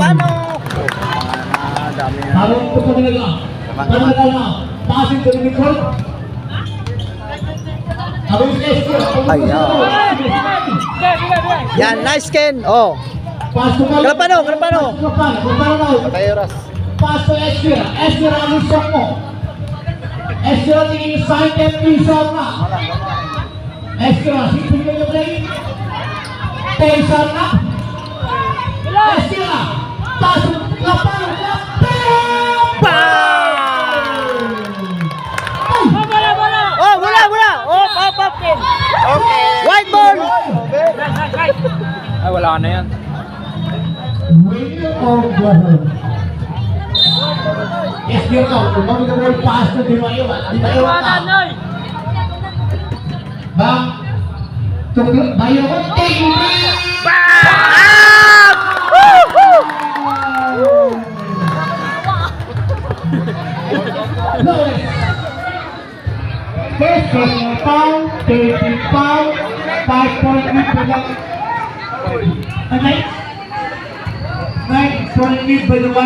Grapano. Dami na. Harong ko pa talaga. Talaga na. Passing to the midcourt. Harong Esco. Ayan. Yan, nice Ken. Oh. Grapano. Patay oras. Pass to Esco. Esco ang lusok mo. Esco tingin yung sign 10 piso na. Esco, sipin mo yung play. Piso na. Esco na. Pass to Grapano. Oh, wala. Up. Okay. White ball. Ay, wala na yan. Winner of the Esco ka. Kung bakit ka mo pass to Di Mayo. Di Mayo ka. Bang. Bayo ko. Take First personal foul, 30 foul, 5-point lead by the 9 point lead by the White.